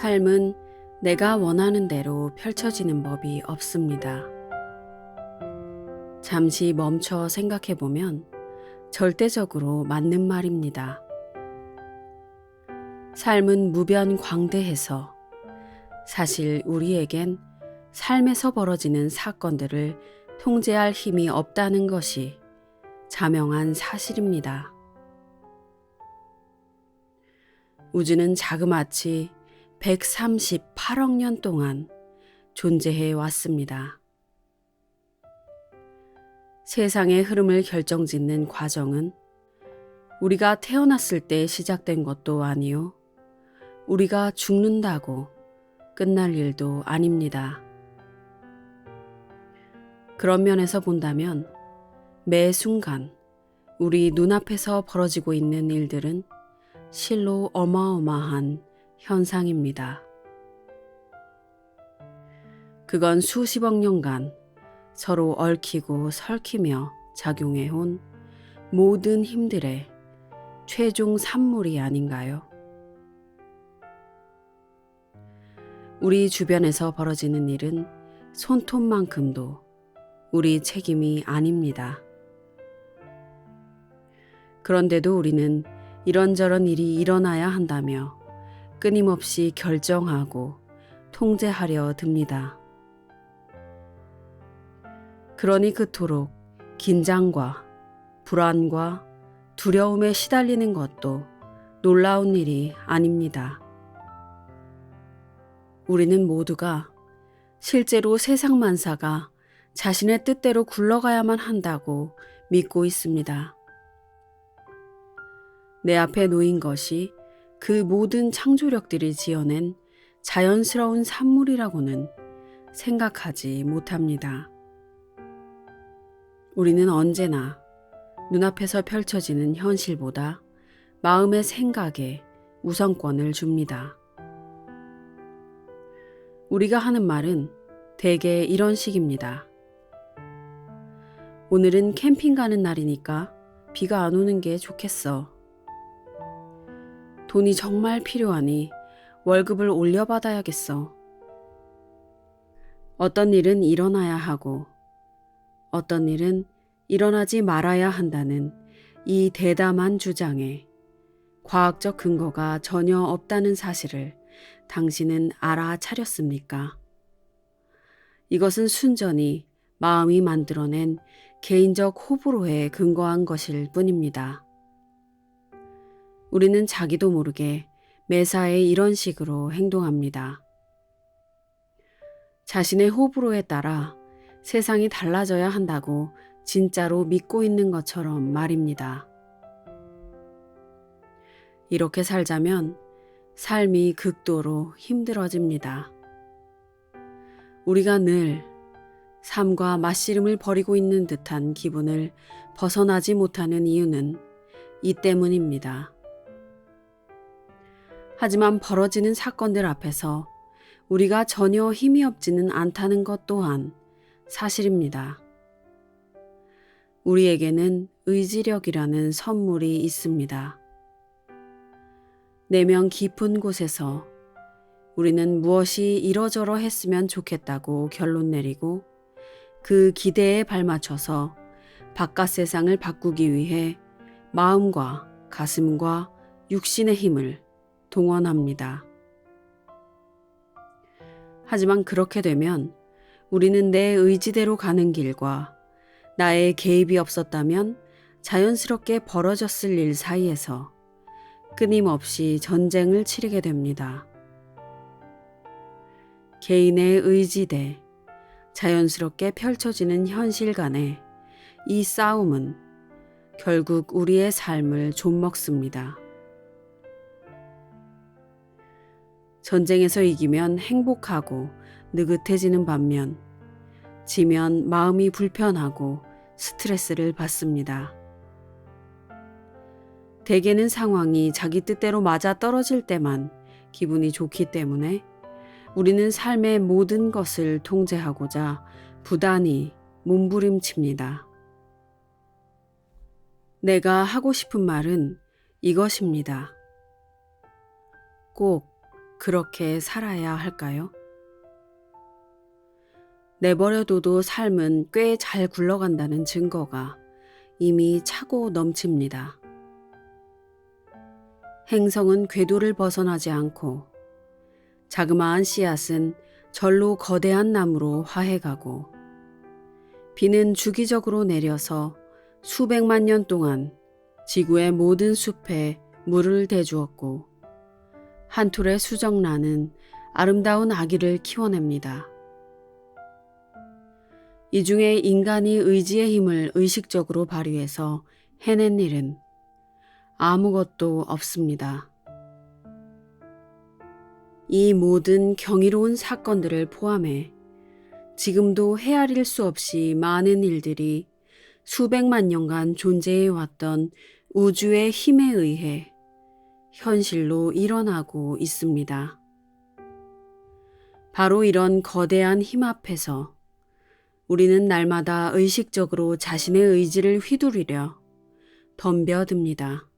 삶은 내가 원하는 대로 펼쳐지는 법이 없습니다. 잠시 멈춰 생각해 보면 절대적으로 맞는 말입니다. 삶은 무변광대해서 사실 우리에겐 삶에서 벌어지는 사건들을 통제할 힘이 없다는 것이 자명한 사실입니다. 우주는 자그마치 138억 년 동안 존재해 왔습니다. 세상의 흐름을 결정짓는 과정은 우리가 태어났을 때 시작된 것도 아니요, 우리가 죽는다고 끝날 일도 아닙니다. 그런 면에서 본다면 매 순간 우리 눈앞에서 벌어지고 있는 일들은 실로 어마어마한 현상입니다. 그건 수십억 년간 서로 얽히고 설키며 작용해온 모든 힘들의 최종 산물이 아닌가요? 우리 주변에서 벌어지는 일은 손톱만큼도 우리 책임이 아닙니다. 그런데도 우리는 이런저런 일이 일어나야 한다며 끊임없이 결정하고 통제하려 듭니다. 그러니 그토록 긴장과 불안과 두려움에 시달리는 것도 놀라운 일이 아닙니다. 우리는 모두가 실제로 세상 만사가 자신의 뜻대로 굴러가야만 한다고 믿고 있습니다. 내 앞에 놓인 것이 그 모든 창조력들이 지어낸 자연스러운 산물이라고는 생각하지 못합니다. 우리는 언제나 눈앞에서 펼쳐지는 현실보다 마음의 생각에 우선권을 줍니다. 우리가 하는 말은 대개 이런 식입니다. 오늘은 캠핑 가는 날이니까 비가 안 오는 게 좋겠어. 돈이 정말 필요하니 월급을 올려받아야겠어. 어떤 일은 일어나야 하고 어떤 일은 일어나지 말아야 한다는 이 대담한 주장에 과학적 근거가 전혀 없다는 사실을 당신은 알아차렸습니까? 이것은 순전히 마음이 만들어낸 개인적 호불호에 근거한 것일 뿐입니다. 우리는 자기도 모르게 매사에 이런 식으로 행동합니다. 자신의 호불호에 따라 세상이 달라져야 한다고 진짜로 믿고 있는 것처럼 말입니다. 이렇게 살자면 삶이 극도로 힘들어집니다. 우리가 늘 삶과 맞씨름을 벌이고 있는 듯한 기분을 벗어나지 못하는 이유는 이 때문입니다. 하지만 벌어지는 사건들 앞에서 우리가 전혀 힘이 없지는 않다는 것 또한 사실입니다. 우리에게는 의지력이라는 선물이 있습니다. 내면 깊은 곳에서 우리는 무엇이 이러저러 했으면 좋겠다고 결론 내리고 그 기대에 발맞춰서 바깥 세상을 바꾸기 위해 마음과 가슴과 육신의 힘을 동원합니다. 하지만 그렇게 되면 우리는 내 의지대로 가는 길과 나의 개입이 없었다면 자연스럽게 벌어졌을 일 사이에서 끊임없이 전쟁을 치르게 됩니다. 개인의 의지 대 자연스럽게 펼쳐지는 현실 간의 이 싸움은 결국 우리의 삶을 좀먹습니다. 전쟁에서 이기면 행복하고 느긋해지는 반면 지면 마음이 불편하고 스트레스를 받습니다. 대개는 상황이 자기 뜻대로 맞아 떨어질 때만 기분이 좋기 때문에 우리는 삶의 모든 것을 통제하고자 부단히 몸부림칩니다. 내가 하고 싶은 말은 이것입니다. 꼭 그렇게 살아야 할까요? 내버려둬도 삶은 꽤 잘 굴러간다는 증거가 이미 차고 넘칩니다. 행성은 궤도를 벗어나지 않고 자그마한 씨앗은 절로 거대한 나무로 화해가고 비는 주기적으로 내려서 수백만 년 동안 지구의 모든 숲에 물을 대주었고 한 톨의 수정란은 아름다운 아기를 키워냅니다. 이 중에 인간이 의지의 힘을 의식적으로 발휘해서 해낸 일은 아무것도 없습니다. 이 모든 경이로운 사건들을 포함해 지금도 헤아릴 수 없이 많은 일들이 수백만 년간 존재해 왔던 우주의 힘에 의해 현실로 일어나고 있습니다. 바로 이런 거대한 힘 앞에서 우리는 날마다 의식적으로 자신의 의지를 휘두르려 덤벼듭니다.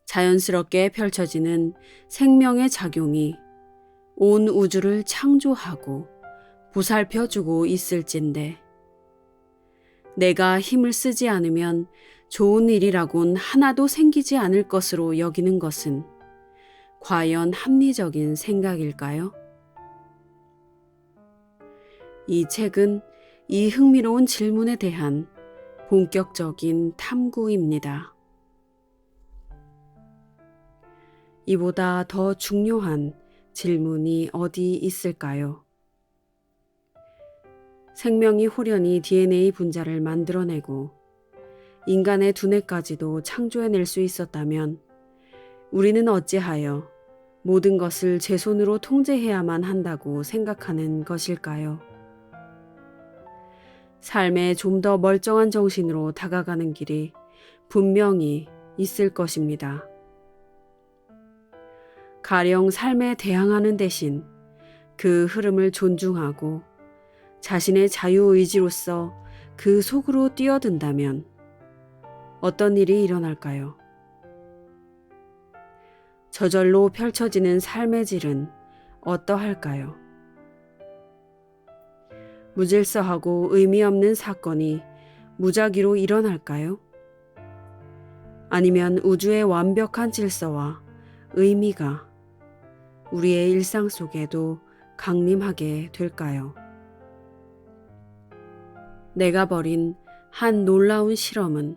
자연스럽게 펼쳐지는 생명의 작용이 온 우주를 창조하고 보살펴주고 있을진데 내가 힘을 쓰지 않으면 좋은 일이라곤 하나도 생기지 않을 것으로 여기는 것은 과연 합리적인 생각일까요? 이 책은 이 흥미로운 질문에 대한 본격적인 탐구입니다. 이보다 더 중요한 질문이 어디 있을까요? 생명이 홀연히 DNA 분자를 만들어내고 인간의 두뇌까지도 창조해낼 수 있었다면 우리는 어찌하여 모든 것을 제 손으로 통제해야만 한다고 생각하는 것일까요? 삶에 좀 더 멀쩡한 정신으로 다가가는 길이 분명히 있을 것입니다. 가령 삶에 대항하는 대신 그 흐름을 존중하고 자신의 자유의지로서 그 속으로 뛰어든다면 어떤 일이 일어날까요? 저절로 펼쳐지는 삶의 질은 어떠할까요? 무질서하고 의미 없는 사건이 무작위로 일어날까요? 아니면 우주의 완벽한 질서와 의미가 우리의 일상 속에도 강림하게 될까요? 내가 벌인 한 놀라운 실험은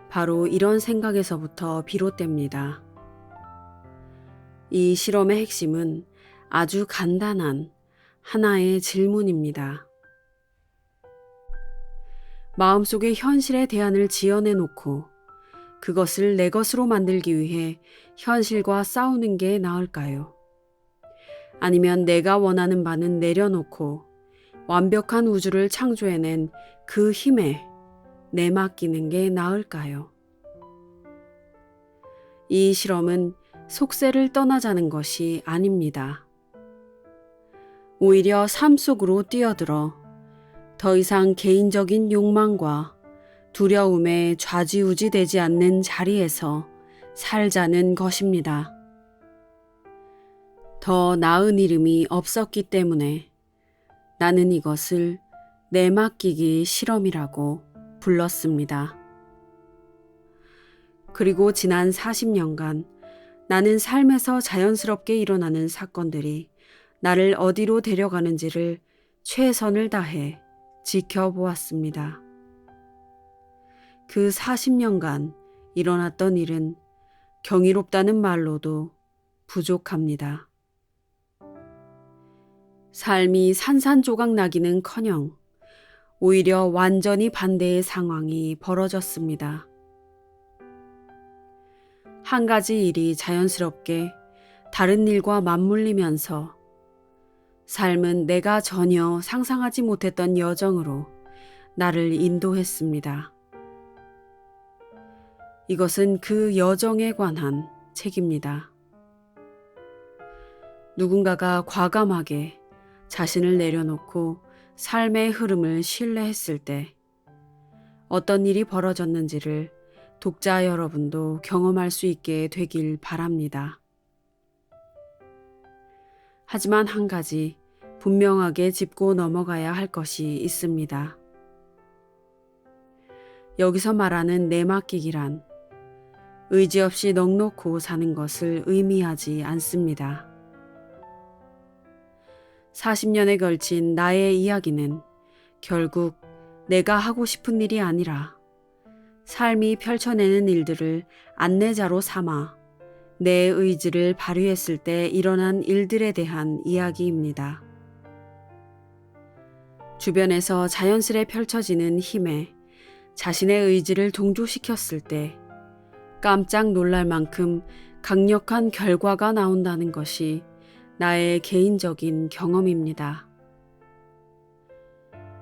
바로 이런 생각에서부터 비롯됩니다. 이 실험의 핵심은 아주 간단한 하나의 질문입니다. 마음속에 현실의 대안을 지어내놓고 그것을 내 것으로 만들기 위해 현실과 싸우는 게 나을까요? 아니면 내가 원하는 바는 내려놓고 완벽한 우주를 창조해낸 그 힘에 내맡기는 게 나을까요? 이 실험은 속세를 떠나자는 것이 아닙니다. 오히려 삶 속으로 뛰어들어 더 이상 개인적인 욕망과 두려움에 좌지우지되지 않는 자리에서 살자는 것입니다. 더 나은 이름이 없었기 때문에 나는 이것을 내맡기기 실험이라고 불렀습니다. 그리고 지난 40년간 나는 삶에서 자연스럽게 일어나는 사건들이 나를 어디로 데려가는지를 최선을 다해 지켜보았습니다. 그 40년간 일어났던 일은 경이롭다는 말로도 부족합니다. 삶이 산산조각 나기는커녕 오히려 완전히 반대의 상황이 벌어졌습니다. 한 가지 일이 자연스럽게 다른 일과 맞물리면서 삶은 내가 전혀 상상하지 못했던 여정으로 나를 인도했습니다. 이것은 그 여정에 관한 책입니다. 누군가가 과감하게 자신을 내려놓고 삶의 흐름을 신뢰했을 때 어떤 일이 벌어졌는지를 독자 여러분도 경험할 수 있게 되길 바랍니다. 하지만 한 가지 분명하게 짚고 넘어가야 할 것이 있습니다. 여기서 말하는 내맡기기란 의지 없이 넋놓고 사는 것을 의미하지 않습니다. 40년에 걸친 나의 이야기는 결국 내가 하고 싶은 일이 아니라 삶이 펼쳐내는 일들을 안내자로 삼아 내 의지를 발휘했을 때 일어난 일들에 대한 이야기입니다. 주변에서 자연스레 펼쳐지는 힘에 자신의 의지를 동조시켰을 때 깜짝 놀랄 만큼 강력한 결과가 나온다는 것이 나의 개인적인 경험입니다.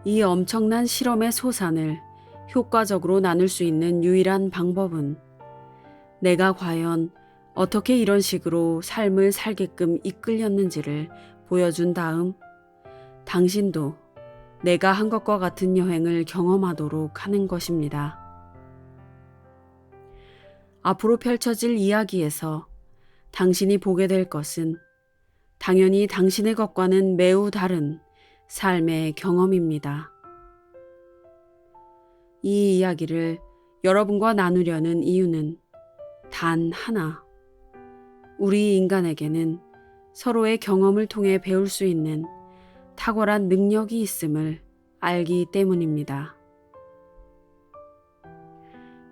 이 엄청난 실험의 소산을 효과적으로 나눌 수 있는 유일한 방법은 내가 과연 어떻게 이런 식으로 삶을 살게끔 이끌렸는지를 보여준 다음 당신도 내가 한 것과 같은 여행을 경험하도록 하는 것입니다. 앞으로 펼쳐질 이야기에서 당신이 보게 될 것은 당연히 당신의 것과는 매우 다른 삶의 경험입니다. 이 이야기를 여러분과 나누려는 이유는 단 하나, 우리 인간에게는 서로의 경험을 통해 배울 수 있는 탁월한 능력이 있음을 알기 때문입니다.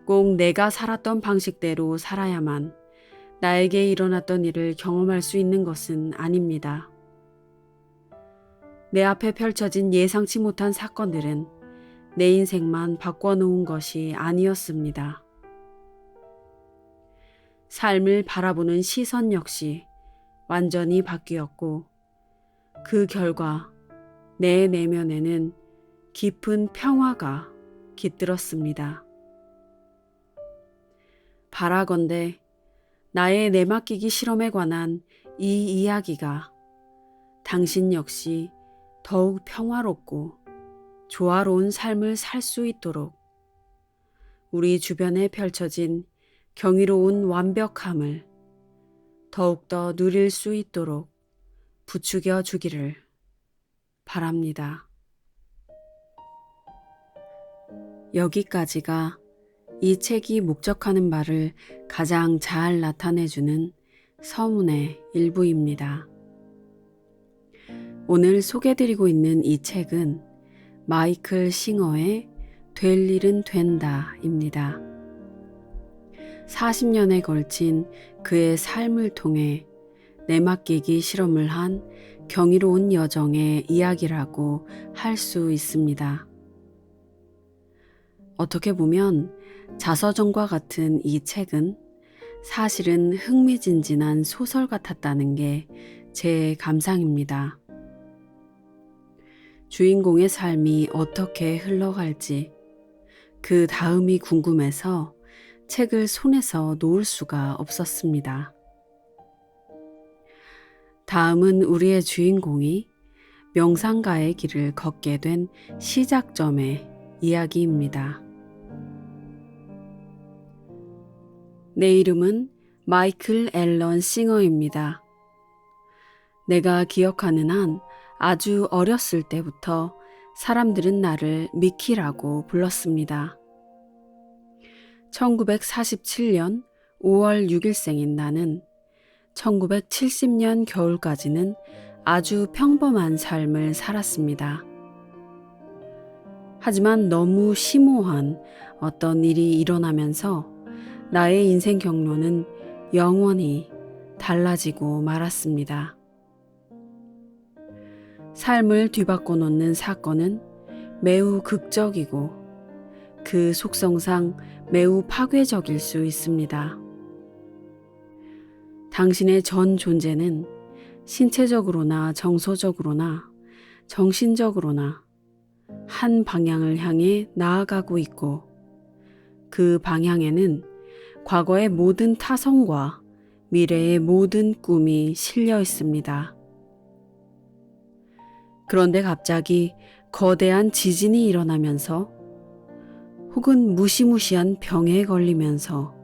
꼭 내가 살았던 방식대로 살아야만 나에게 일어났던 일을 경험할 수 있는 것은 아닙니다. 내 앞에 펼쳐진 예상치 못한 사건들은 내 인생만 바꿔놓은 것이 아니었습니다. 삶을 바라보는 시선 역시 완전히 바뀌었고 그 결과 내 내면에는 깊은 평화가 깃들었습니다. 바라건대 나의 내맡기기 실험에 관한 이 이야기가 당신 역시 더욱 평화롭고 조화로운 삶을 살 수 있도록 우리 주변에 펼쳐진 경이로운 완벽함을 더욱더 누릴 수 있도록 부추겨 주기를 바랍니다. 여기까지가 이 책이 목적하는 바를 가장 잘 나타내주는 서문의 일부입니다. 오늘 소개드리고 있는 이 책은 마이클 싱어의 될 일은 된다입니다. 40년에 걸친 그의 삶을 통해 내맡기기 실험을 한 경이로운 여정의 이야기라고 할 수 있습니다. 어떻게 보면 자서전과 같은 이 책은 사실은 흥미진진한 소설 같았다는 게 제 감상입니다. 주인공의 삶이 어떻게 흘러갈지 그 다음이 궁금해서 책을 손에서 놓을 수가 없었습니다. 다음은 우리의 주인공이 명상가의 길을 걷게 된 시작점의 이야기입니다. 내 이름은 마이클 앨런 싱어입니다. 내가 기억하는 한 아주 어렸을 때부터 사람들은 나를 미키라고 불렀습니다. 1947년 5월 6일생인 나는 1970년 겨울까지는 아주 평범한 삶을 살았습니다. 하지만 너무 심오한 어떤 일이 일어나면서 나의 인생 경로는 영원히 달라지고 말았습니다. 삶을 뒤바꿔 놓는 사건은 매우 극적이고 그 속성상 매우 파괴적일 수 있습니다. 당신의 전 존재는 신체적으로나 정서적으로나 정신적으로나 한 방향을 향해 나아가고 있고 그 방향에는 과거의 모든 타성과 미래의 모든 꿈이 실려 있습니다. 그런데 갑자기 거대한 지진이 일어나면서 혹은 무시무시한 병에 걸리면서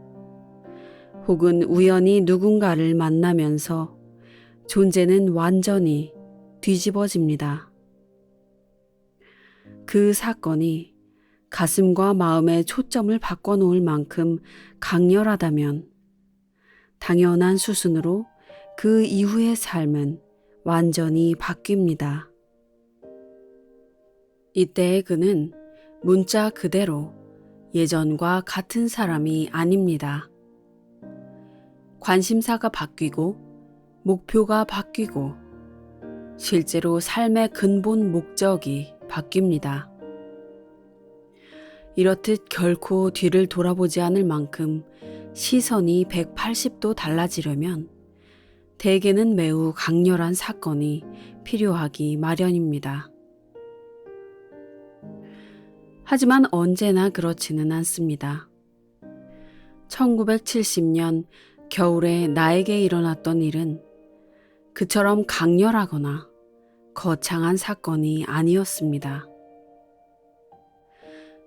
혹은 우연히 누군가를 만나면서 존재는 완전히 뒤집어집니다. 그 사건이 가슴과 마음의 초점을 바꿔놓을 만큼 강렬하다면 당연한 수순으로 그 이후의 삶은 완전히 바뀝니다. 이때의 그는 문자 그대로 예전과 같은 사람이 아닙니다. 관심사가 바뀌고 목표가 바뀌고 실제로 삶의 근본 목적이 바뀝니다. 이렇듯 결코 뒤를 돌아보지 않을 만큼 시선이 180도 달라지려면 대개는 매우 강렬한 사건이 필요하기 마련입니다. 하지만 언제나 그렇지는 않습니다. 1970년 겨울에 나에게 일어났던 일은 그처럼 강렬하거나 거창한 사건이 아니었습니다.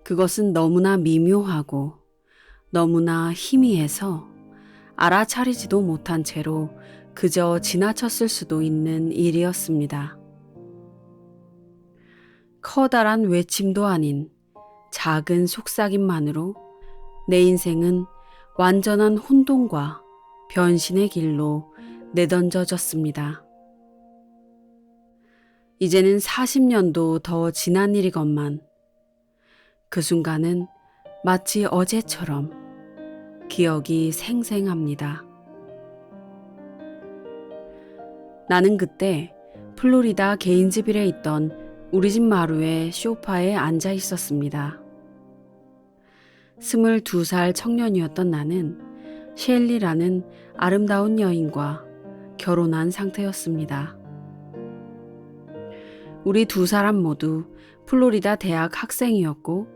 그것은 너무나 미묘하고 너무나 희미해서 알아차리지도 못한 채로 그저 지나쳤을 수도 있는 일이었습니다. 커다란 외침도 아닌 작은 속삭임만으로 내 인생은 완전한 혼돈과 변신의 길로 내던져졌습니다. 이제는 40년도 더 지난 일이건만 그 순간은 마치 어제처럼 기억이 생생합니다. 나는 그때 플로리다 게인즈빌에 있던 우리 집 마루의 소파에 앉아 있었습니다. 22살 청년이었던 나는 셸리라는 아름다운 여인과 결혼한 상태였습니다. 우리 두 사람 모두 플로리다 대학 학생이었고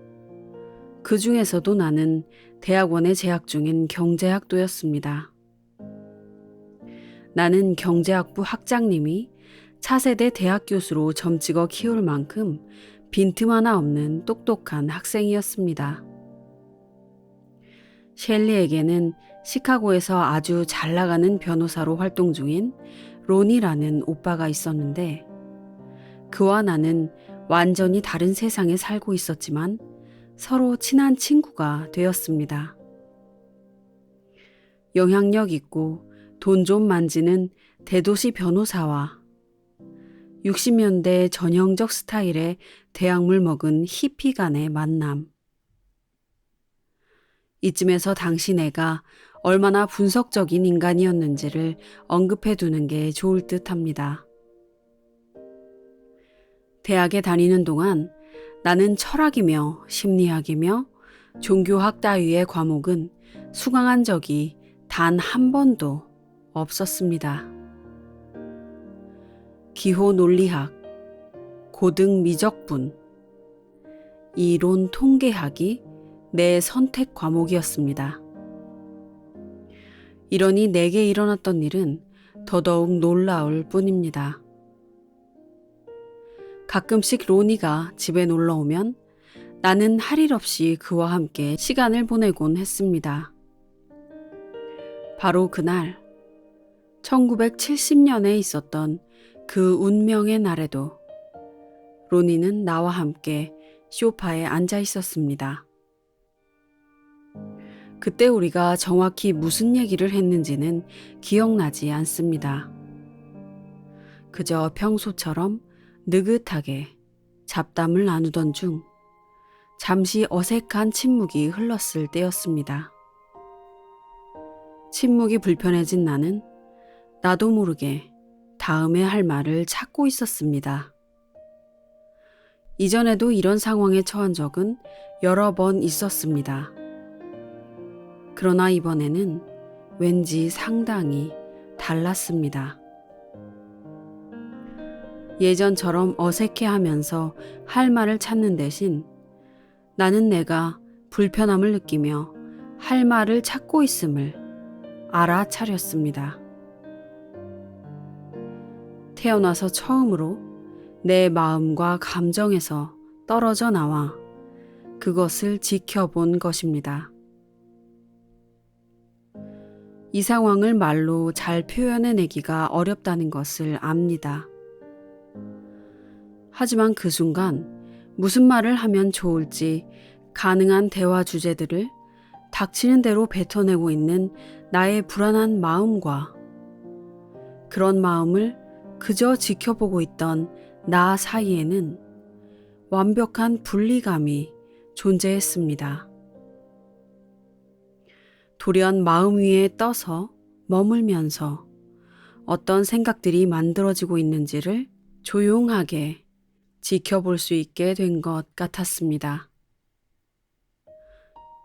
그 중에서도 나는 대학원에 재학 중인 경제학도였습니다. 나는 경제학부 학장님이 차세대 대학 교수로 점찍어 키울 만큼 빈틈 하나 없는 똑똑한 학생이었습니다. 셸리에게는 시카고에서 아주 잘 나가는 변호사로 활동 중인 론이라는 오빠가 있었는데 그와 나는 완전히 다른 세상에 살고 있었지만 서로 친한 친구가 되었습니다. 영향력 있고 돈 좀 만지는 대도시 변호사와 60년대 전형적 스타일의 대학물 먹은 히피 간의 만남. 이쯤에서 당시 내가 얼마나 분석적인 인간이었는지를 언급해 두는 게 좋을 듯합니다. 대학에 다니는 동안 나는 철학이며 심리학이며 종교학 따위의 과목은 수강한 적이 단 한 번도 없었습니다. 기호 논리학, 고등 미적분, 이론 통계학이 내 선택 과목이었습니다. 이러니 내게 일어났던 일은 더더욱 놀라울 뿐입니다. 가끔씩 로니가 집에 놀러 오면 나는 할 일 없이 그와 함께 시간을 보내곤 했습니다. 바로 그날 1970년에 있었던 그 운명의 날에도 로니는 나와 함께 소파에 앉아 있었습니다. 그때 우리가 정확히 무슨 얘기를 했는지는 기억나지 않습니다. 그저 평소처럼 느긋하게 잡담을 나누던 중 잠시 어색한 침묵이 흘렀을 때였습니다. 침묵이 불편해진 나는 나도 모르게 다음에 할 말을 찾고 있었습니다. 이전에도 이런 상황에 처한 적은 여러 번 있었습니다. 그러나 이번에는 왠지 상당히 달랐습니다. 예전처럼 어색해하면서 할 말을 찾는 대신 나는 내가 불편함을 느끼며 할 말을 찾고 있음을 알아차렸습니다. 태어나서 처음으로 내 마음과 감정에서 떨어져 나와 그것을 지켜본 것입니다. 이 상황을 말로 잘 표현해내기가 어렵다는 것을 압니다. 하지만 그 순간 무슨 말을 하면 좋을지 가능한 대화 주제들을 닥치는 대로 뱉어내고 있는 나의 불안한 마음과 그런 마음을 그저 지켜보고 있던 나 사이에는 완벽한 분리감이 존재했습니다. 돌연 마음 위에 떠서 머물면서 어떤 생각들이 만들어지고 있는지를 조용하게 지켜볼 수 있게 된 것 같았습니다.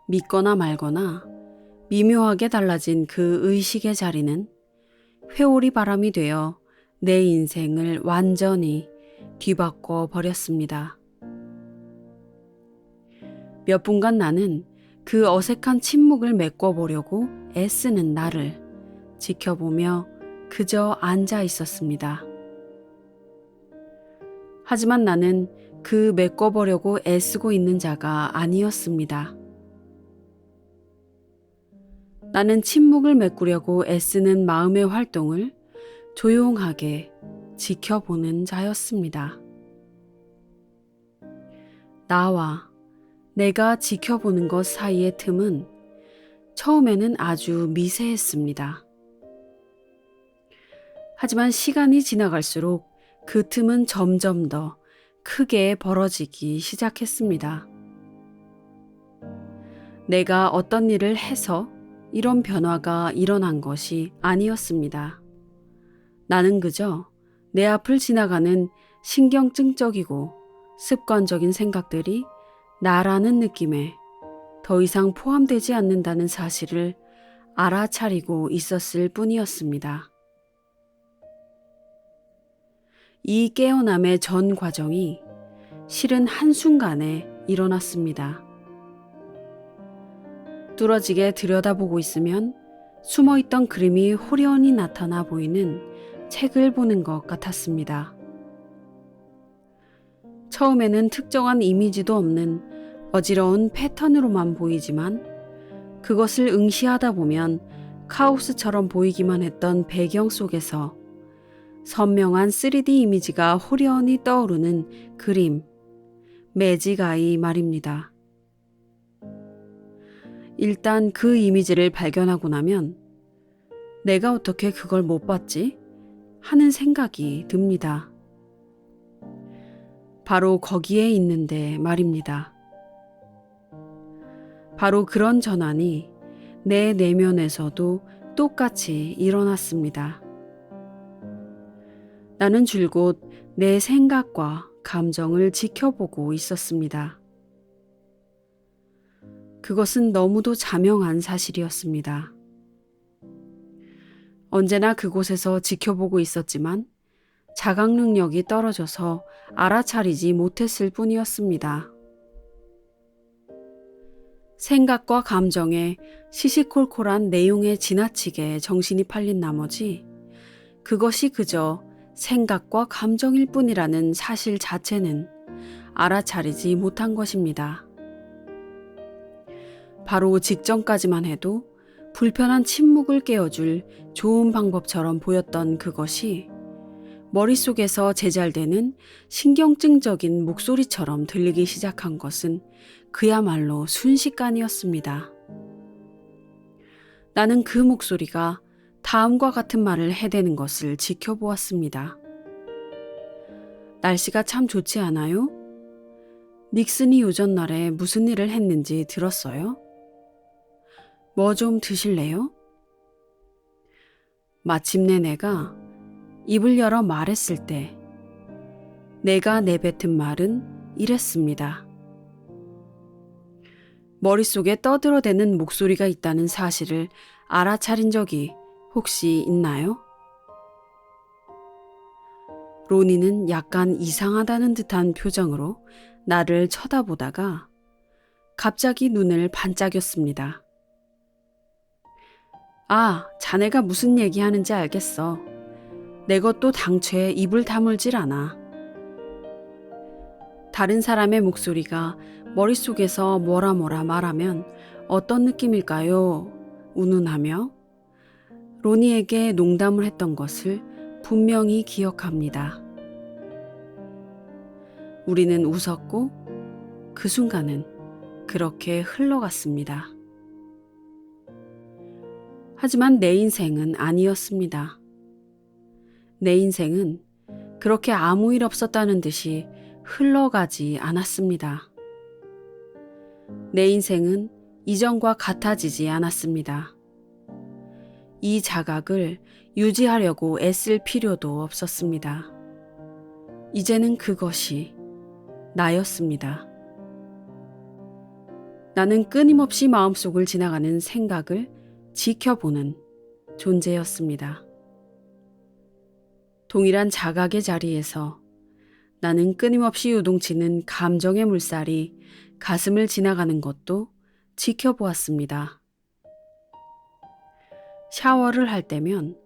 믿거나 말거나 미묘하게 달라진 그 의식의 자리는 회오리 바람이 되어 내 인생을 완전히 뒤바꿔 버렸습니다. 몇 분간 나는 그 어색한 침묵을 메꿔보려고 애쓰는 나를 지켜보며 그저 앉아 있었습니다. 하지만 나는 그 메꿔보려고 애쓰고 있는 자가 아니었습니다. 나는 침묵을 메꾸려고 애쓰는 마음의 활동을 조용하게 지켜보는 자였습니다. 나와 내가 지켜보는 것 사이의 틈은 처음에는 아주 미세했습니다. 하지만 시간이 지나갈수록 그 틈은 점점 더 크게 벌어지기 시작했습니다. 내가 어떤 일을 해서 이런 변화가 일어난 것이 아니었습니다. 나는 그저 내 앞을 지나가는 신경증적이고 습관적인 생각들이 나라는 느낌에 더 이상 포함되지 않는다는 사실을 알아차리고 있었을 뿐이었습니다. 이 깨어남의 전 과정이 실은 한순간에 일어났습니다. 뚫어지게 들여다보고 있으면 숨어있던 그림이 호련히 나타나 보이는 책을 보는 것 같았습니다. 처음에는 특정한 이미지도 없는 어지러운 패턴으로만 보이지만 그것을 응시하다 보면 카오스처럼 보이기만 했던 배경 속에서 선명한 3D 이미지가 호련히 떠오르는 그림, 매직아이 말입니다. 일단 그 이미지를 발견하고 나면 내가 어떻게 그걸 못 봤지? 하는 생각이 듭니다. 바로 거기에 있는데 말입니다. 바로 그런 전환이 내 내면에서도 똑같이 일어났습니다. 나는 줄곧 내 생각과 감정을 지켜보고 있었습니다. 그것은 너무도 자명한 사실이었습니다. 언제나 그곳에서 지켜보고 있었지만 자각 능력이 떨어져서 알아차리지 못했을 뿐이었습니다. 생각과 감정에 시시콜콜한 내용에 지나치게 정신이 팔린 나머지 그것이 그저 생각과 감정일 뿐이라는 사실 자체는 알아차리지 못한 것입니다. 바로 직전까지만 해도 불편한 침묵을 깨워줄 좋은 방법처럼 보였던 그것이 머릿속에서 제잘되는 신경증적인 목소리처럼 들리기 시작한 것은 그야말로 순식간이었습니다. 나는 그 목소리가 다음과 같은 말을 해대는 것을 지켜보았습니다. 날씨가 참 좋지 않아요? 닉슨이 요전날에 무슨 일을 했는지 들었어요? 뭐 좀 드실래요? 마침내 내가 입을 열어 말했을 때 내가 내뱉은 말은 이랬습니다. 머릿속에 떠들어대는 목소리가 있다는 사실을 알아차린 적이 혹시 있나요? 로니는 약간 이상하다는 듯한 표정으로 나를 쳐다보다가 갑자기 눈을 반짝였습니다. 아, 자네가 무슨 얘기하는지 알겠어. 내 것도 당최 입을 다물질 않아. 다른 사람의 목소리가 머릿속에서 뭐라 말하면 어떤 느낌일까요? 운운하며 로니에게 농담을 했던 것을 분명히 기억합니다. 우리는 웃었고 그 순간은 그렇게 흘러갔습니다. 하지만 내 인생은 아니었습니다. 내 인생은 그렇게 아무 일 없었다는 듯이 흘러가지 않았습니다. 내 인생은 이전과 같아지지 않았습니다. 이 자각을 유지하려고 애쓸 필요도 없었습니다. 이제는 그것이 나였습니다. 나는 끊임없이 마음속을 지나가는 생각을 지켜보는 존재였습니다. 동일한 자각의 자리에서 나는 끊임없이 요동치는 감정의 물살이 가슴을 지나가는 것도 지켜보았습니다. 샤워를 할 때면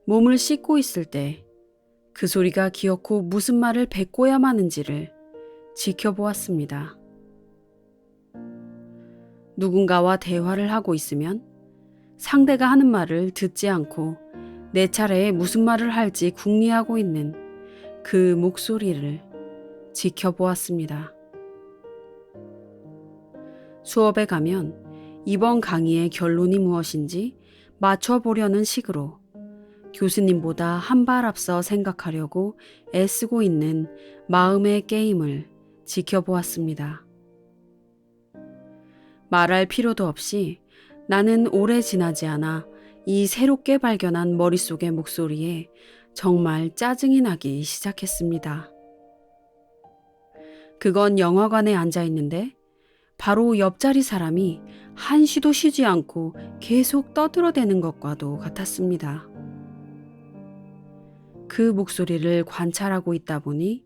몸을 씻고 있을 때 그 소리가 기어코 무슨 말을 뱉고야 마는지를 지켜보았습니다. 누군가와 대화를 하고 있으면 상대가 하는 말을 듣지 않고 내 차례에 무슨 말을 할지 궁리하고 있는 그 목소리를 지켜보았습니다. 수업에 가면 이번 강의의 결론이 무엇인지 맞춰보려는 식으로 교수님보다 한 발 앞서 생각하려고 애쓰고 있는 마음의 게임을 지켜보았습니다. 말할 필요도 없이 나는 오래 지나지 않아 이 새롭게 발견한 머릿속의 목소리에 정말 짜증이 나기 시작했습니다. 그건 영화관에 앉아 있는데 바로 옆자리 사람이 한시도 쉬지 않고 계속 떠들어대는 것과도 같았습니다. 그 목소리를 관찰하고 있다 보니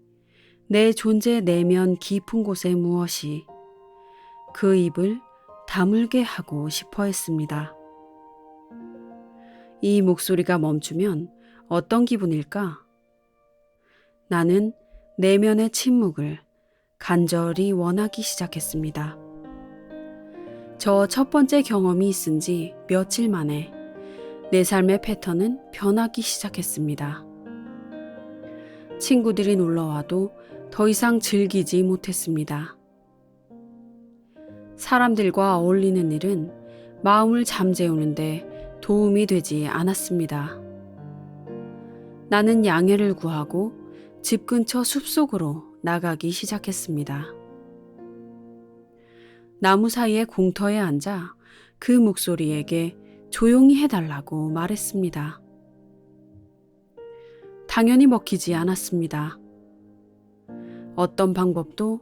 내 존재 내면 깊은 곳에 무엇이 그 입을 다물게 하고 싶어 했습니다. 이 목소리가 멈추면 어떤 기분일까? 나는 내면의 침묵을 간절히 원하기 시작했습니다. 저 첫 번째 경험이 있은 지 며칠 만에 내 삶의 패턴은 변하기 시작했습니다. 친구들이 놀러와도 더 이상 즐기지 못했습니다. 사람들과 어울리는 일은 마음을 잠재우는데 도움이 되지 않았습니다. 나는 양해를 구하고 집 근처 숲속으로 나가기 시작했습니다. 나무 사이의 공터에 앉아 그 목소리에게 조용히 해달라고 말했습니다. 당연히 먹히지 않았습니다. 어떤 방법도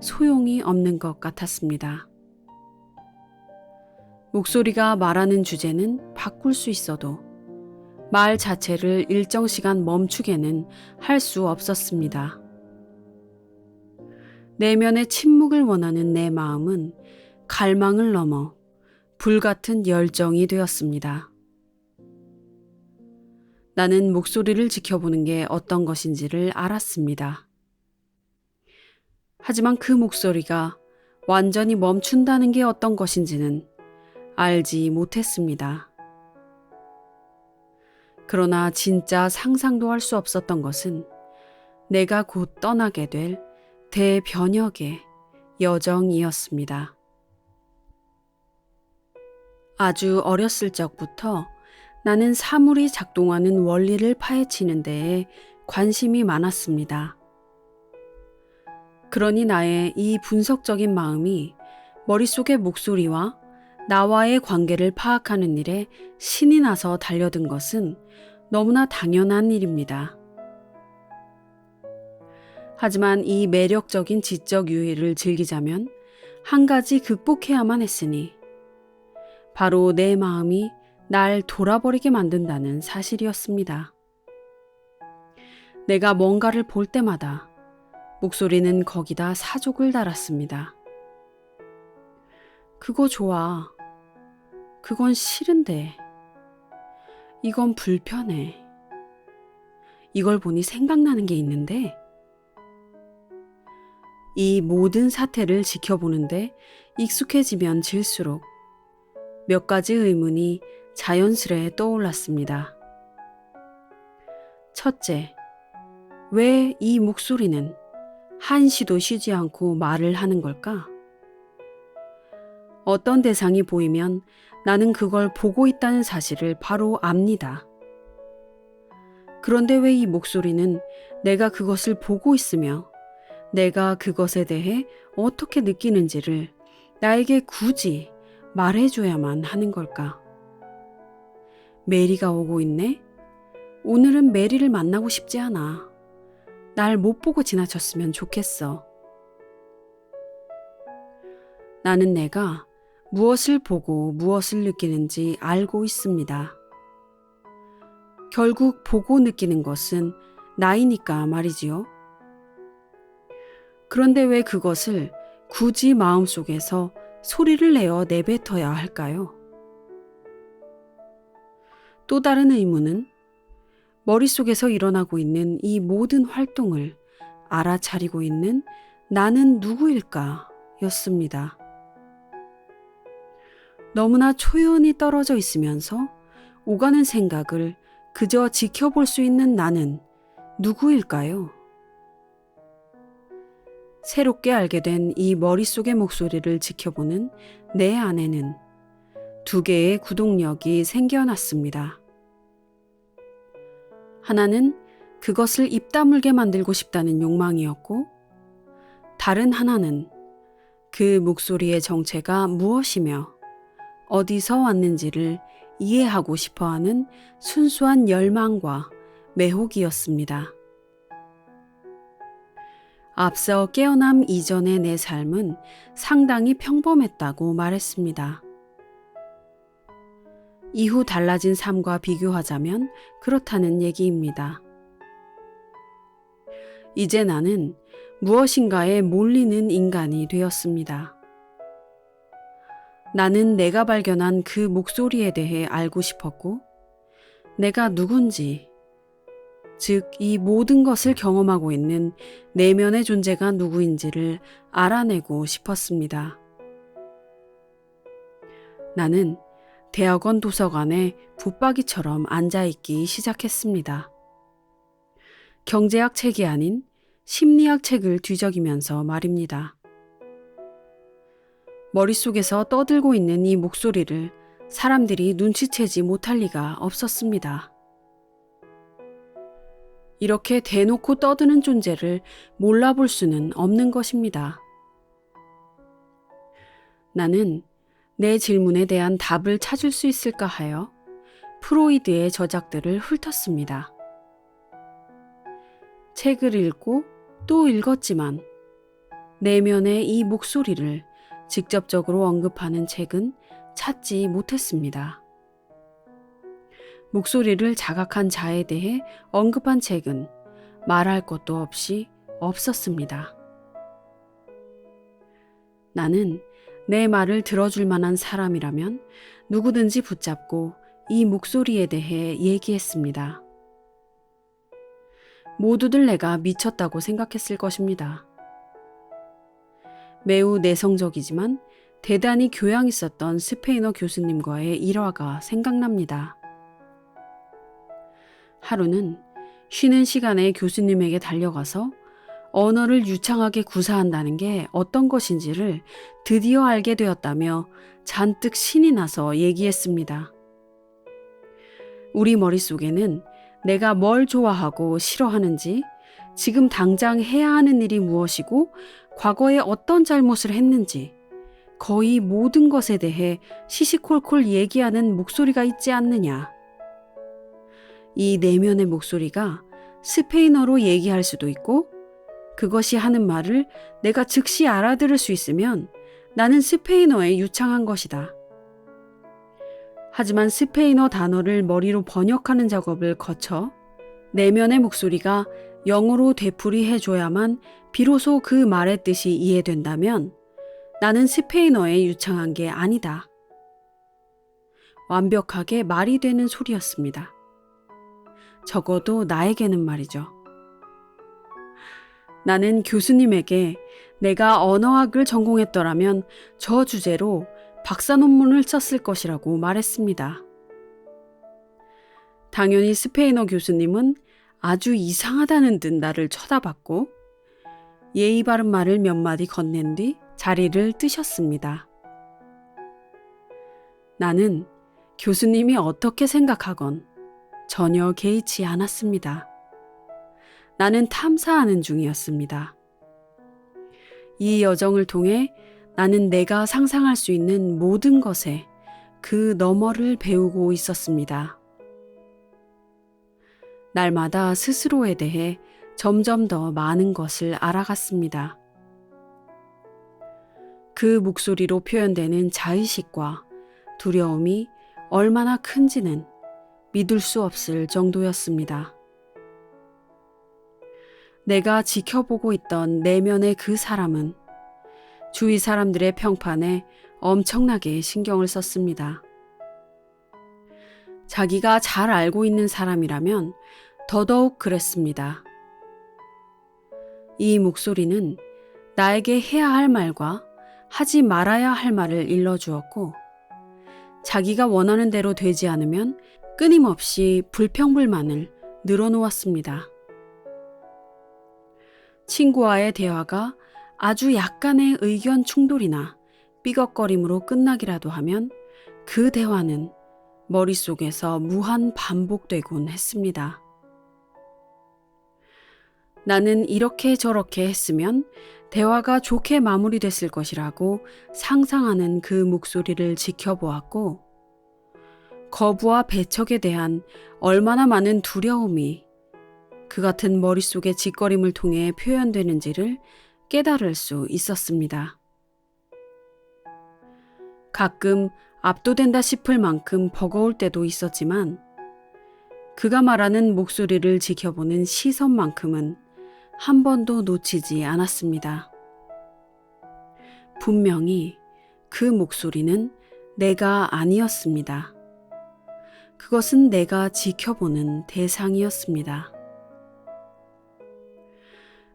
소용이 없는 것 같았습니다. 목소리가 말하는 주제는 바꿀 수 있어도 말 자체를 일정 시간 멈추게는 할 수 없었습니다. 내면의 침묵을 원하는 내 마음은 갈망을 넘어 불같은 열정이 되었습니다. 나는 목소리를 지켜보는 게 어떤 것인지를 알았습니다. 하지만 그 목소리가 완전히 멈춘다는 게 어떤 것인지는 알지 못했습니다. 그러나 진짜 상상도 할 수 없었던 것은 내가 곧 떠나게 될 대변혁의 여정이었습니다. 아주 어렸을 적부터 나는 사물이 작동하는 원리를 파헤치는 데에 관심이 많았습니다. 그러니 나의 이 분석적인 마음이 머릿속의 목소리와 나와의 관계를 파악하는 일에 신이 나서 달려든 것은 너무나 당연한 일입니다. 하지만 이 매력적인 지적 유희를 즐기자면 한 가지 극복해야만 했으니 바로 내 마음이 날 돌아버리게 만든다는 사실이었습니다. 내가 뭔가를 볼 때마다 목소리는 거기다 사족을 달았습니다. 그거 좋아. 그건 싫은데. 이건 불편해. 이걸 보니 생각나는 게 있는데. 이 모든 사태를 지켜보는데 익숙해지면 질수록 몇 가지 의문이 자연스레 떠올랐습니다. 첫째, 왜 이 목소리는 한시도 쉬지 않고 말을 하는 걸까? 어떤 대상이 보이면 나는 그걸 보고 있다는 사실을 바로 압니다. 그런데 왜 이 목소리는 내가 그것을 보고 있으며 내가 그것에 대해 어떻게 느끼는지를 나에게 굳이 말해줘야만 하는 걸까? 메리가 오고 있네? 오늘은 메리를 만나고 싶지 않아. 날 못 보고 지나쳤으면 좋겠어. 나는 내가 무엇을 보고 무엇을 느끼는지 알고 있습니다. 결국 보고 느끼는 것은 나이니까 말이지요. 그런데 왜 그것을 굳이 마음속에서 소리를 내어 내뱉어야 할까요? 또 다른 의문은 머릿속에서 일어나고 있는 이 모든 활동을 알아차리고 있는 나는 누구일까 였습니다. 너무나 초연히 떨어져 있으면서 오가는 생각을 그저 지켜볼 수 있는 나는 누구일까요? 새롭게 알게 된 이 머릿속의 목소리를 지켜보는 내 안에는 두 개의 구동력이 생겨났습니다. 하나는 그것을 입 다물게 만들고 싶다는 욕망이었고, 다른 하나는 그 목소리의 정체가 무엇이며 어디서 왔는지를 이해하고 싶어하는 순수한 열망과 매혹이었습니다. 앞서 깨어남 이전의 내 삶은 상당히 평범했다고 말했습니다. 이후 달라진 삶과 비교하자면 그렇다는 얘기입니다. 이제 나는 무엇인가에 몰리는 인간이 되었습니다. 나는 내가 발견한 그 목소리에 대해 알고 싶었고, 내가 누군지, 즉 이 모든 것을 경험하고 있는 내면의 존재가 누구인지를 알아내고 싶었습니다. 나는 대학원 도서관에 붙박이처럼 앉아있기 시작했습니다. 경제학 책이 아닌 심리학 책을 뒤적이면서 말입니다. 머릿속에서 떠들고 있는 이 목소리를 사람들이 눈치채지 못할 리가 없었습니다. 이렇게 대놓고 떠드는 존재를 몰라볼 수는 없는 것입니다. 나는 내 질문에 대한 답을 찾을 수 있을까 하여 프로이드의 저작들을 훑었습니다. 책을 읽고 또 읽었지만 내면의 이 목소리를 직접적으로 언급하는 책은 찾지 못했습니다. 목소리를 자각한 자에 대해 언급한 책은 말할 것도 없이 없었습니다. 나는 내 말을 들어줄 만한 사람이라면 누구든지 붙잡고 이 목소리에 대해 얘기했습니다. 모두들 내가 미쳤다고 생각했을 것입니다. 매우 내성적이지만 대단히 교양 있었던 스페인어 교수님과의 일화가 생각납니다. 하루는 쉬는 시간에 교수님에게 달려가서 언어를 유창하게 구사한다는 게 어떤 것인지를 드디어 알게 되었다며 잔뜩 신이 나서 얘기했습니다. 우리 머릿속에는 내가 뭘 좋아하고 싫어하는지, 지금 당장 해야 하는 일이 무엇이고 과거에 어떤 잘못을 했는지 거의 모든 것에 대해 시시콜콜 얘기하는 목소리가 있지 않느냐. 이 내면의 목소리가 스페인어로 얘기할 수도 있고, 그것이 하는 말을 내가 즉시 알아들을 수 있으면 나는 스페인어에 유창한 것이다. 하지만 스페인어 단어를 머리로 번역하는 작업을 거쳐 내면의 목소리가 영어로 되풀이해줘야만 비로소 그 말의 뜻이 이해된다면 나는 스페인어에 유창한 게 아니다. 완벽하게 말이 되는 소리였습니다. 적어도 나에게는 말이죠. 나는 교수님에게 내가 언어학을 전공했더라면 저 주제로 박사 논문을 썼을 것이라고 말했습니다. 당연히 스페인어 교수님은 아주 이상하다는 듯 나를 쳐다봤고 예의 바른 말을 몇 마디 건넨 뒤 자리를 뜨셨습니다. 나는 교수님이 어떻게 생각하건 전혀 개의치 않았습니다. 나는 탐사하는 중이었습니다. 이 여정을 통해 나는 내가 상상할 수 있는 모든 것에 그 너머를 배우고 있었습니다. 날마다 스스로에 대해 점점 더 많은 것을 알아갔습니다. 그 목소리로 표현되는 자의식과 두려움이 얼마나 큰지는 믿을 수 없을 정도였습니다. 내가 지켜보고 있던 내면의 그 사람은 주위 사람들의 평판에 엄청나게 신경을 썼습니다. 자기가 잘 알고 있는 사람이라면 더더욱 그랬습니다. 이 목소리는 나에게 해야 할 말과 하지 말아야 할 말을 일러주었고, 자기가 원하는 대로 되지 않으면 끊임없이 불평불만을 늘어놓았습니다. 친구와의 대화가 아주 약간의 의견 충돌이나 삐걱거림으로 끝나기라도 하면 그 대화는 머릿속에서 무한 반복되곤 했습니다. 나는 이렇게 저렇게 했으면 대화가 좋게 마무리됐을 것이라고 상상하는 그 목소리를 지켜보았고, 거부와 배척에 대한 얼마나 많은 두려움이 그 같은 머릿속의 짓거림을 통해 표현되는지를 깨달을 수 있었습니다. 가끔 압도된다 싶을 만큼 버거울 때도 있었지만 그가 말하는 목소리를 지켜보는 시선만큼은 한 번도 놓치지 않았습니다. 분명히 그 목소리는 내가 아니었습니다. 그것은 내가 지켜보는 대상이었습니다.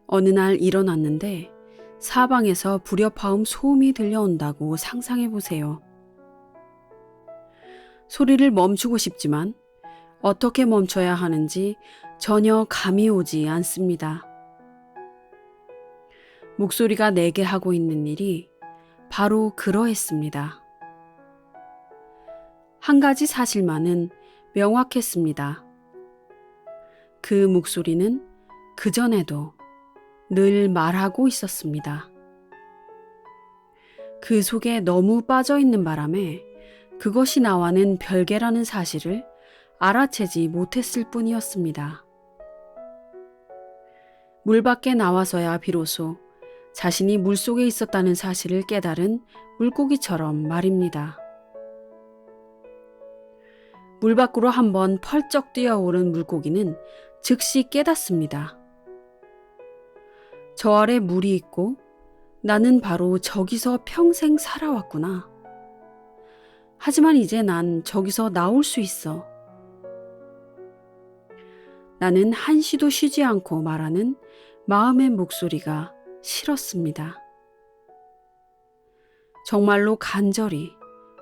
어느 날 일어났는데 사방에서 불협화음 소음이 들려온다고 상상해 보세요. 소리를 멈추고 싶지만 어떻게 멈춰야 하는지 전혀 감이 오지 않습니다. 목소리가 내게 하고 있는 일이 바로 그러했습니다. 한 가지 사실만은 명확했습니다. 그 목소리는 그전에도 늘 말하고 있었습니다. 그 속에 너무 빠져 있는 바람에 그것이 나와는 별개라는 사실을 알아채지 못했을 뿐이었습니다. 물 밖에 나와서야 비로소 자신이 물속에 있었다는 사실을 깨달은 물고기처럼 말입니다. 물 밖으로 한번 펄쩍 뛰어오른 물고기는 즉시 깨닫습니다. 저 아래 물이 있고 나는 바로 저기서 평생 살아왔구나. 하지만 이제 난 저기서 나올 수 있어. 나는 한시도 쉬지 않고 말하는 마음의 목소리가 싫었습니다. 정말로 간절히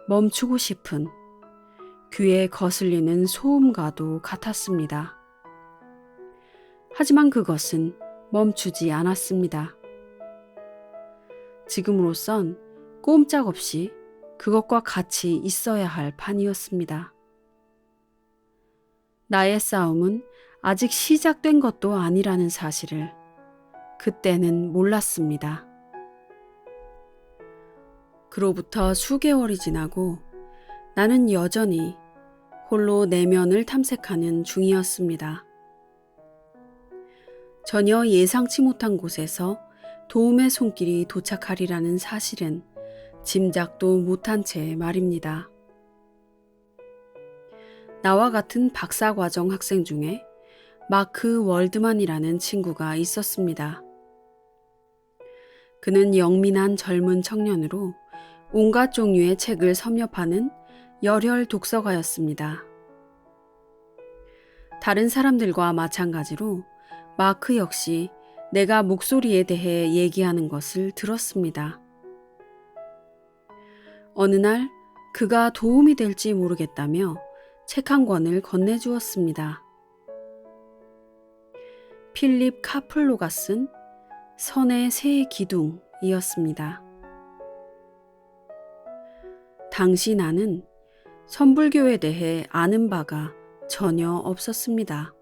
멈추고 싶은 귀에 거슬리는 소음과도 같았습니다. 하지만 그것은 멈추지 않았습니다. 지금으로선 꼼짝없이 그것과 같이 있어야 할 판이었습니다. 나의 싸움은 아직 시작된 것도 아니라는 사실을 그때는 몰랐습니다. 그로부터 수개월이 지나고 나는 여전히 홀로 내면을 탐색하는 중이었습니다. 전혀 예상치 못한 곳에서 도움의 손길이 도착하리라는 사실은 짐작도 못한 채 말입니다. 나와 같은 박사과정 학생 중에 마크 월드만이라는 친구가 있었습니다. 그는 영민한 젊은 청년으로 온갖 종류의 책을 섭렵하는 열혈 독서가였습니다. 다른 사람들과 마찬가지로 마크 역시 내가 목소리에 대해 얘기하는 것을 들었습니다. 어느 날 그가 도움이 될지 모르겠다며 책 한 권을 건네주었습니다. 필립 카플로가 쓴 선의 새 기둥이었습니다. 당시 나는 선불교에 대해 아는 바가 전혀 없었습니다.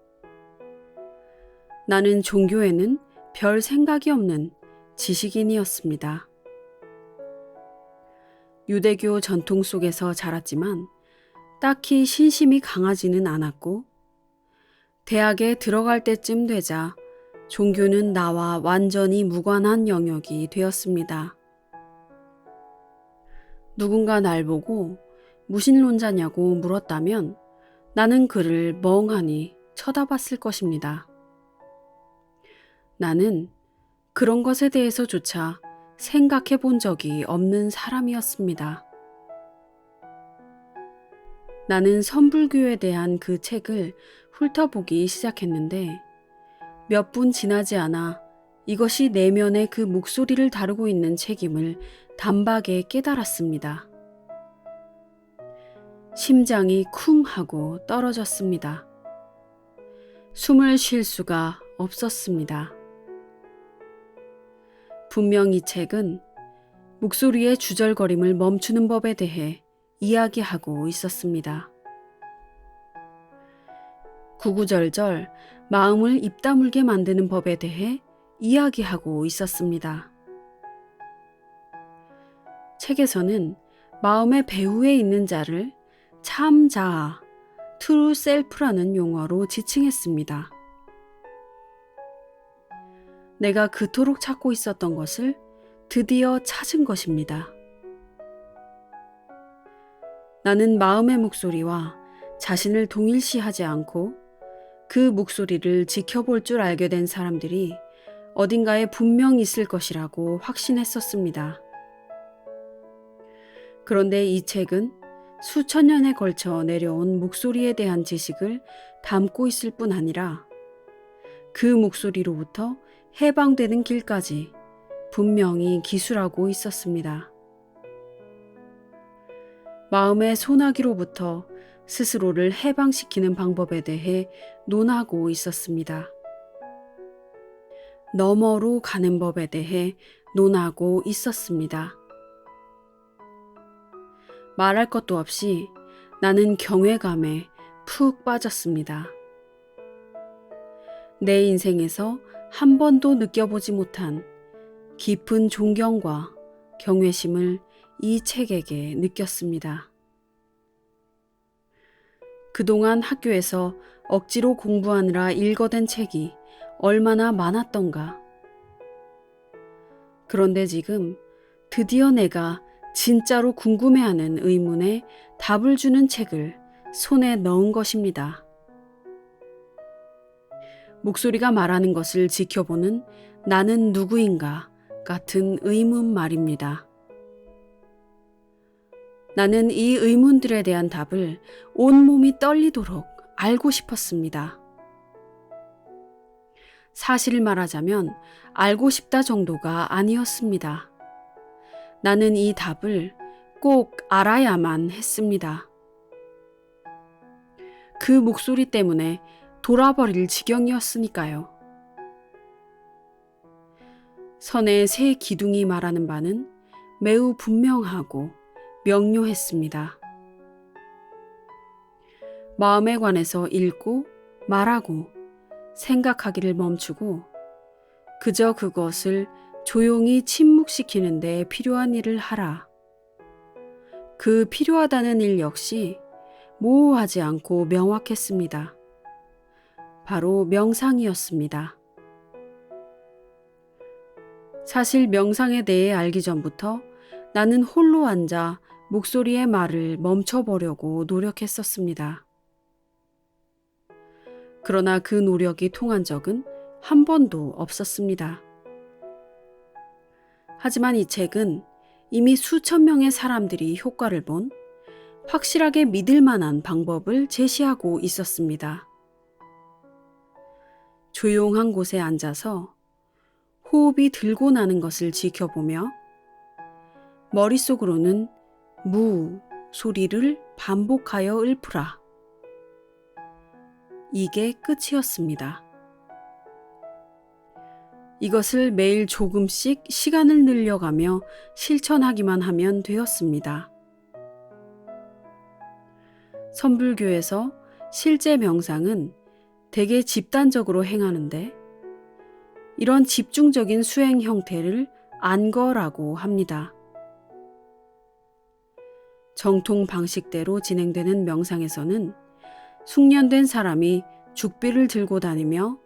나는 종교에는 별 생각이 없는 지식인이었습니다. 유대교 전통 속에서 자랐지만 딱히 신심이 강하지는 않았고, 대학에 들어갈 때쯤 되자 종교는 나와 완전히 무관한 영역이 되었습니다. 누군가 날 보고 무신론자냐고 물었다면 나는 그를 멍하니 쳐다봤을 것입니다. 나는 그런 것에 대해서조차 생각해 본 적이 없는 사람이었습니다. 나는 선불교에 대한 그 책을 훑어보기 시작했는데 몇 분 지나지 않아 이것이 내면의 그 목소리를 다루고 있는 책임을 단박에 깨달았습니다. 심장이 쿵 하고 떨어졌습니다. 숨을 쉴 수가 없었습니다. 분명 이 책은 목소리의 주절거림을 멈추는 법에 대해 이야기하고 있었습니다. 구구절절 마음을 입 다물게 만드는 법에 대해 이야기하고 있었습니다. 책에서는 마음의 배후에 있는 자를 참 자아, 트루 셀프라는 용어로 지칭했습니다. 내가 그토록 찾고 있었던 것을 드디어 찾은 것입니다. 나는 마음의 목소리와 자신을 동일시하지 않고 그 목소리를 지켜볼 줄 알게 된 사람들이 어딘가에 분명 있을 것이라고 확신했었습니다. 그런데 이 책은 수천 년에 걸쳐 내려온 목소리에 대한 지식을 담고 있을 뿐 아니라 그 목소리로부터 해방되는 길까지 분명히 기술하고 있었습니다. 마음의 소나기로부터 스스로를 해방시키는 방법에 대해 논하고 있었습니다. 너머로 가는 법에 대해 논하고 있었습니다. 말할 것도 없이 나는 경외감에 푹 빠졌습니다. 내 인생에서 한 번도 느껴보지 못한 깊은 존경과 경외심을 이 책에게 느꼈습니다. 그동안 학교에서 억지로 공부하느라 읽어댄 책이 얼마나 많았던가. 그런데 지금 드디어 내가 진짜로 궁금해하는 의문에 답을 주는 책을 손에 넣은 것입니다. 목소리가 말하는 것을 지켜보는 나는 누구인가 같은 의문 말입니다. 나는 이 의문들에 대한 답을 온몸이 떨리도록 알고 싶었습니다. 사실을 말하자면 알고 싶다 정도가 아니었습니다. 나는 이 답을 꼭 알아야만 했습니다. 그 목소리 때문에 돌아버릴 지경이었으니까요. 선의 새 기둥이 말하는 바는 매우 분명하고 명료했습니다. 마음에 관해서 읽고 말하고 생각하기를 멈추고 그저 그것을 조용히 침묵시키는 데 필요한 일을 하라. 그 필요하다는 일 역시 모호하지 않고 명확했습니다. 바로 명상이었습니다. 사실 명상에 대해 알기 전부터 나는 홀로 앉아 목소리의 말을 멈춰보려고 노력했었습니다. 그러나 그 노력이 통한 적은 한 번도 없었습니다. 하지만 이 책은 이미 수천 명의 사람들이 효과를 본 확실하게 믿을 만한 방법을 제시하고 있었습니다. 조용한 곳에 앉아서 호흡이 들고 나는 것을 지켜보며 머릿속으로는 무 소리를 반복하여 읊으라 이게 끝이었습니다. 이것을 매일 조금씩 시간을 늘려가며 실천하기만 하면 되었습니다. 선불교에서 실제 명상은 대개 집단적으로 행하는데 이런 집중적인 수행 형태를 안거라고 합니다. 정통 방식대로 진행되는 명상에서는 숙련된 사람이 죽비를 들고 다니며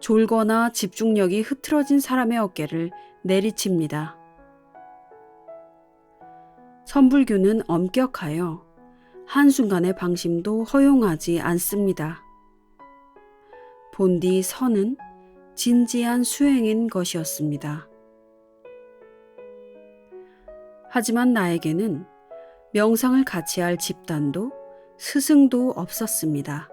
졸거나 집중력이 흐트러진 사람의 어깨를 내리칩니다. 선불교는 엄격하여 한순간의 방심도 허용하지 않습니다. 본디 선은 진지한 수행인 것이었습니다. 하지만 나에게는 명상을 같이 할 집단도 스승도 없었습니다.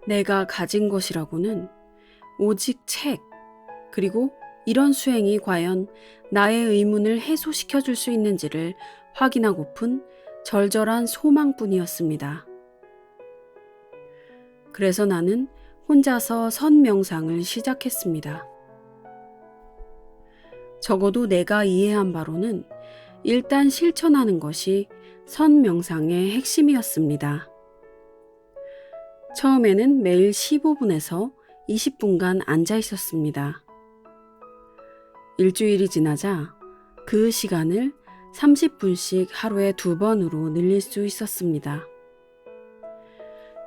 내가 가진 것이라고는 오직 책, 그리고 이런 수행이 과연 나의 의문을 해소시켜 줄 수 있는지를 확인하고픈 절절한 소망뿐이었습니다. 그래서 나는 혼자서 선명상을 시작했습니다. 적어도 내가 이해한 바로는 일단 실천하는 것이 선명상의 핵심이었습니다. 처음에는 매일 15분에서 20분간 앉아 있었습니다. 일주일이 지나자 그 시간을 30분씩 하루에 2번으로 늘릴 수 있었습니다.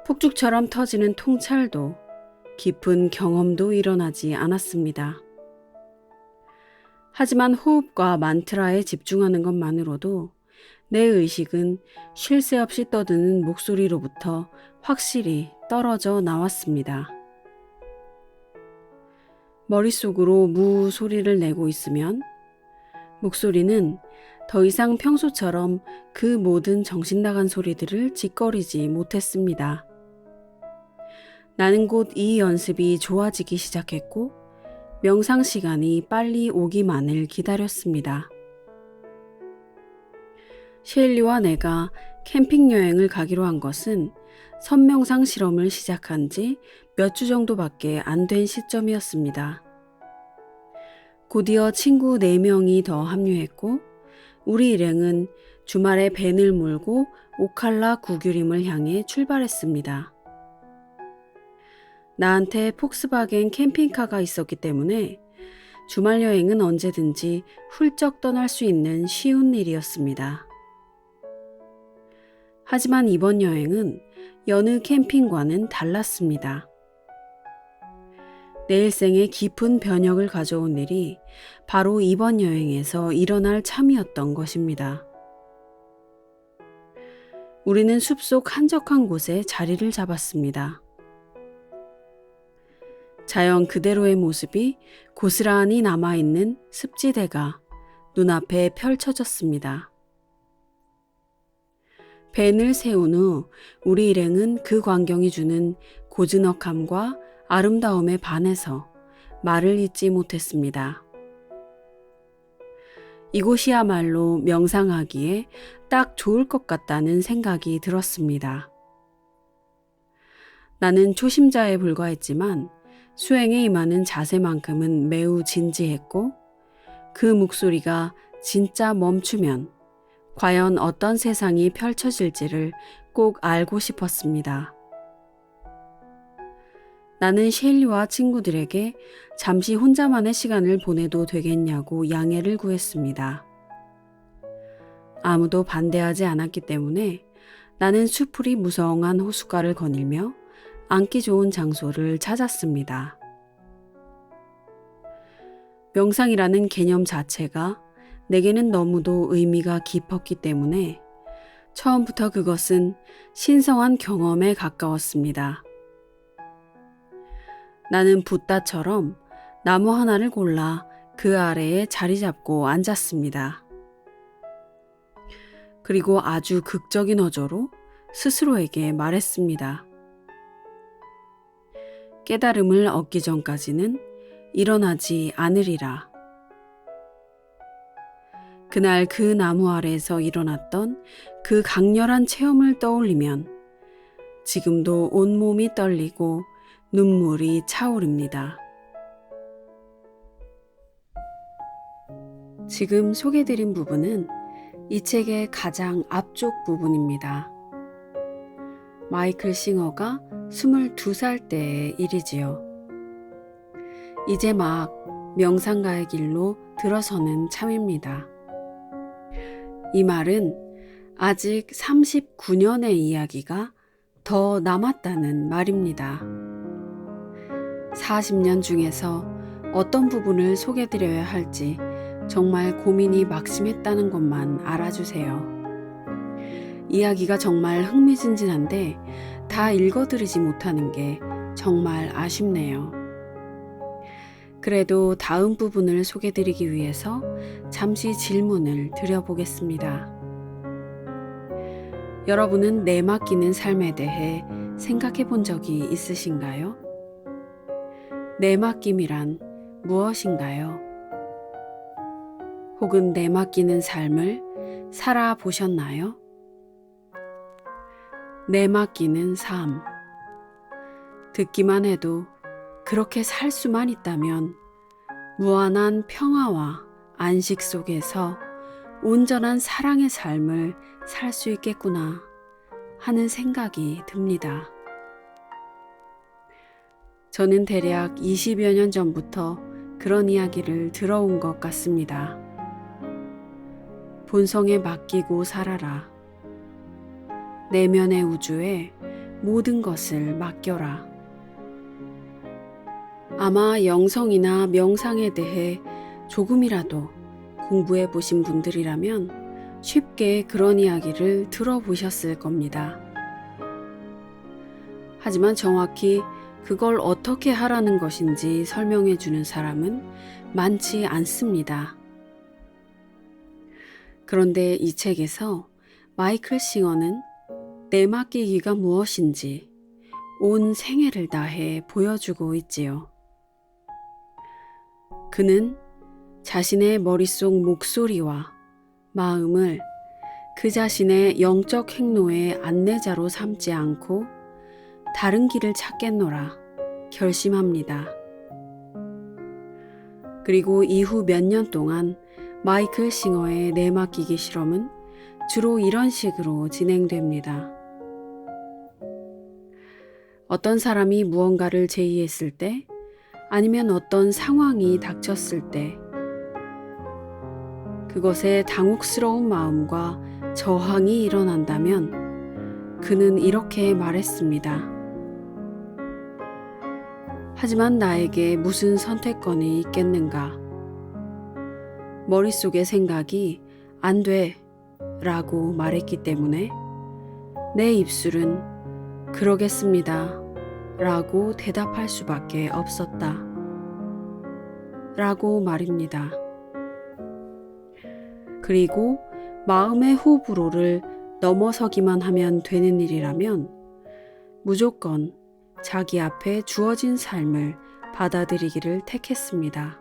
폭죽처럼 터지는 통찰도 깊은 경험도 일어나지 않았습니다. 하지만 호흡과 만트라에 집중하는 것만으로도 내 의식은 쉴 새 없이 떠드는 목소리로부터 확실히 떨어져 나왔습니다. 머릿속으로 무 소리를 내고 있으면 목소리는 더 이상 평소처럼 그 모든 정신나간 소리들을 짓거리지 못했습니다. 나는 곧 이 연습이 좋아지기 시작했고 명상 시간이 빨리 오기만을 기다렸습니다. 셰일리와 내가 캠핑 여행을 가기로 한 것은 선명상 실험을 시작한 지 몇 주 정도밖에 안 된 시점이었습니다. 곧이어 친구 4명이 더 합류했고 우리 일행은 주말에 밴을 몰고 오칼라 구규림을 향해 출발했습니다. 나한테 폭스바겐 캠핑카가 있었기 때문에 주말 여행은 언제든지 훌쩍 떠날 수 있는 쉬운 일이었습니다. 하지만 이번 여행은 여느 캠핑과는 달랐습니다. 내 일생에 깊은 변혁을 가져온 일이 바로 이번 여행에서 일어날 참이었던 것입니다. 우리는 숲속 한적한 곳에 자리를 잡았습니다. 자연 그대로의 모습이 고스란히 남아있는 습지대가 눈앞에 펼쳐졌습니다. 밴을 세운 후 우리 일행은 그 광경이 주는 고즈넉함과 아름다움에 반해서 말을 잇지 못했습니다. 이곳이야말로 명상하기에 딱 좋을 것 같다는 생각이 들었습니다. 나는 초심자에 불과했지만 수행에 임하는 자세만큼은 매우 진지했고 그 목소리가 진짜 멈추면 과연 어떤 세상이 펼쳐질지를 꼭 알고 싶었습니다. 나는 셰일리와 친구들에게 잠시 혼자만의 시간을 보내도 되겠냐고 양해를 구했습니다. 아무도 반대하지 않았기 때문에 나는 수풀이 무성한 호숫가를 거닐며 앉기 좋은 장소를 찾았습니다. 명상이라는 개념 자체가 내게는 너무도 의미가 깊었기 때문에 처음부터 그것은 신성한 경험에 가까웠습니다. 나는 붓다처럼 나무 하나를 골라 그 아래에 자리 잡고 앉았습니다. 그리고 아주 극적인 어조로 스스로에게 말했습니다. 깨달음을 얻기 전까지는 일어나지 않으리라. 그날 그 나무 아래에서 일어났던 그 강렬한 체험을 떠올리면 지금도 온몸이 떨리고 눈물이 차오릅니다. 지금 소개드린 부분은 이 책의 가장 앞쪽 부분입니다. 마이클 싱어가 22살 때의 일이지요. 이제 막 명상가의 길로 들어서는 참입니다. 이 말은 아직 39년의 이야기가 더 남았다는 말입니다. 40년 중에서 어떤 부분을 소개드려야 할지 정말 고민이 막심했다는 것만 알아주세요. 이야기가 정말 흥미진진한데 다 읽어드리지 못하는 게 정말 아쉽네요. 그래도 다음 부분을 소개드리기 위해서 잠시 질문을 드려보겠습니다. 여러분은 내맡기는 삶에 대해 생각해 본 적이 있으신가요? 내맡김이란 무엇인가요? 혹은 내맡기는 삶을 살아보셨나요? 내맡기는 삶. 듣기만 해도 그렇게 살 수만 있다면 무한한 평화와 안식 속에서 온전한 사랑의 삶을 살 수 있겠구나 하는 생각이 듭니다. 저는 대략 20여 년 전부터 그런 이야기를 들어온 것 같습니다. 본성에 맡기고 살아라. 내면의 우주에 모든 것을 맡겨라. 아마 영성이나 명상에 대해 조금이라도 공부해 보신 분들이라면 쉽게 그런 이야기를 들어보셨을 겁니다. 하지만 정확히 그걸 어떻게 하라는 것인지 설명해 주는 사람은 많지 않습니다. 그런데 이 책에서 마이클 싱어는 내맡기기가 무엇인지 온 생애를 다해 보여주고 있지요. 그는 자신의 머릿속 목소리와 마음을 그 자신의 영적 행로의 안내자로 삼지 않고 다른 길을 찾겠노라 결심합니다. 그리고 이후 몇 년 동안 마이클 싱어의 내맡기기 실험은 주로 이런 식으로 진행됩니다. 어떤 사람이 무언가를 제의했을 때, 아니면 어떤 상황이 닥쳤을 때, 그것에 당혹스러운 마음과 저항이 일어난다면 그는 이렇게 말했습니다. 하지만 나에게 무슨 선택권이 있겠는가? 머릿속의 생각이 안 돼 라고 말했기 때문에 내 입술은 그러겠습니다 라고 대답할 수밖에 없었다 라고 말입니다. 그리고 마음의 호불호를 넘어서기만 하면 되는 일이라면 무조건 자기 앞에 주어진 삶을 받아들이기를 택했습니다.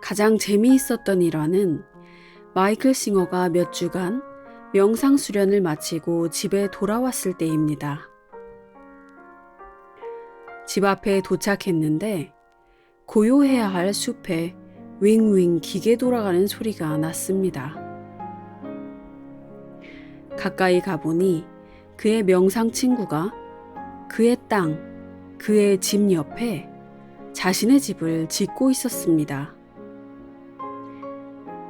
가장 재미있었던 일화는 마이클 싱어가 몇 주간 명상 수련을 마치고 집에 돌아왔을 때입니다. 집 앞에 도착했는데 고요해야 할 숲에 윙윙 기계 돌아가는 소리가 났습니다. 가까이 가보니 그의 명상 친구가 그의 땅, 그의 집 옆에 자신의 집을 짓고 있었습니다.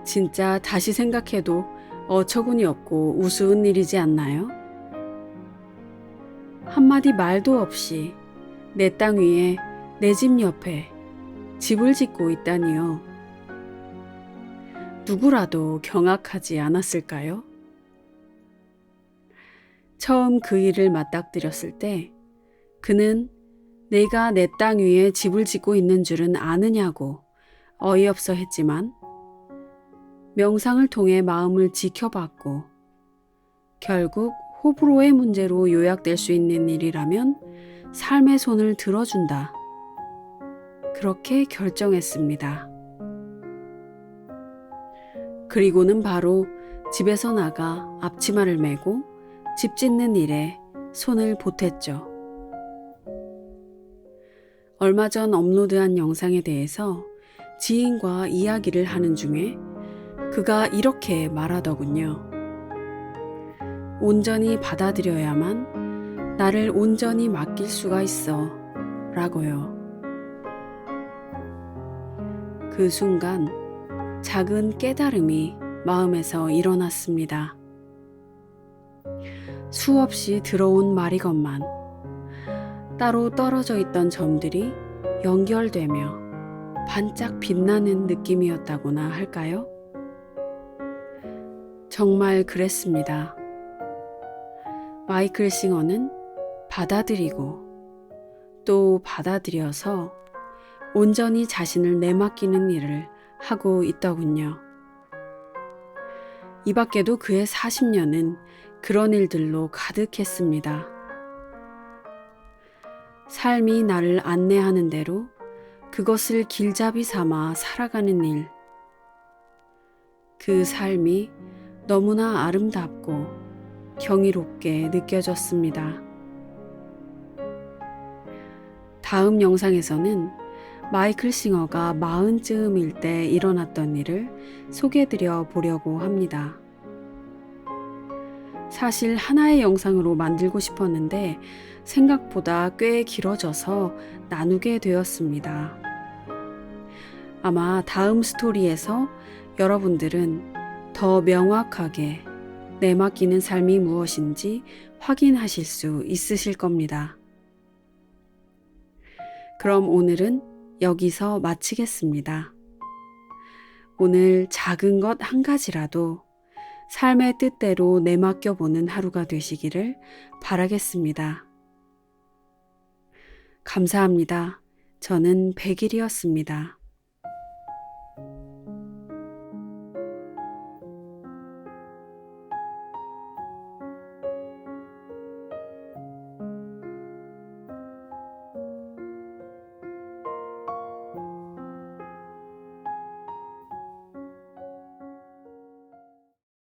진짜 다시 생각해도 어처구니 없고 우스운 일이지 않나요? 한마디 말도 없이 내 땅 위에 내 집 옆에 집을 짓고 있다니요. 누구라도 경악하지 않았을까요? 처음 그 일을 맞닥뜨렸을 때 그는 내가 내 땅 위에 집을 짓고 있는 줄은 아느냐고 어이없어 했지만 명상을 통해 마음을 지켜봤고 결국 호불호의 문제로 요약될 수 있는 일이라면 삶의 손을 들어준다. 그렇게 결정했습니다. 그리고는 바로 집에서 나가 앞치마를 메고 집 짓는 일에 손을 보탰죠. 얼마 전 업로드한 영상에 대해서 지인과 이야기를 하는 중에 그가 이렇게 말하더군요. 온전히 받아들여야만 나를 온전히 맡길 수가 있어 라고요. 그 순간 작은 깨달음이 마음에서 일어났습니다. 수없이 들어온 말이건만 따로 떨어져 있던 점들이 연결되며 반짝 빛나는 느낌이었다고나 할까요? 정말 그랬습니다. 마이클 싱어는 받아들이고 또 받아들여서 온전히 자신을 내맡기는 일을 하고 있더군요. 이 밖에도 그의 40년은 그런 일들로 가득했습니다. 삶이 나를 안내하는 대로 그것을 길잡이 삼아 살아가는 일. 그 삶이 너무나 아름답고 경이롭게 느껴졌습니다. 다음 영상에서는 마이클 싱어가 40쯤일 때 일어났던 일을 소개해드려 보려고 합니다. 사실 하나의 영상으로 만들고 싶었는데 생각보다 꽤 길어져서 나누게 되었습니다. 아마 다음 스토리에서 여러분들은 더 명확하게 내맡기는 삶이 무엇인지 확인하실 수 있으실 겁니다. 그럼 오늘은 여기서 마치겠습니다. 오늘 작은 것 한 가지라도 삶의 뜻대로 내맡겨보는 하루가 되시기를 바라겠습니다. 감사합니다. 저는 백일이었습니다.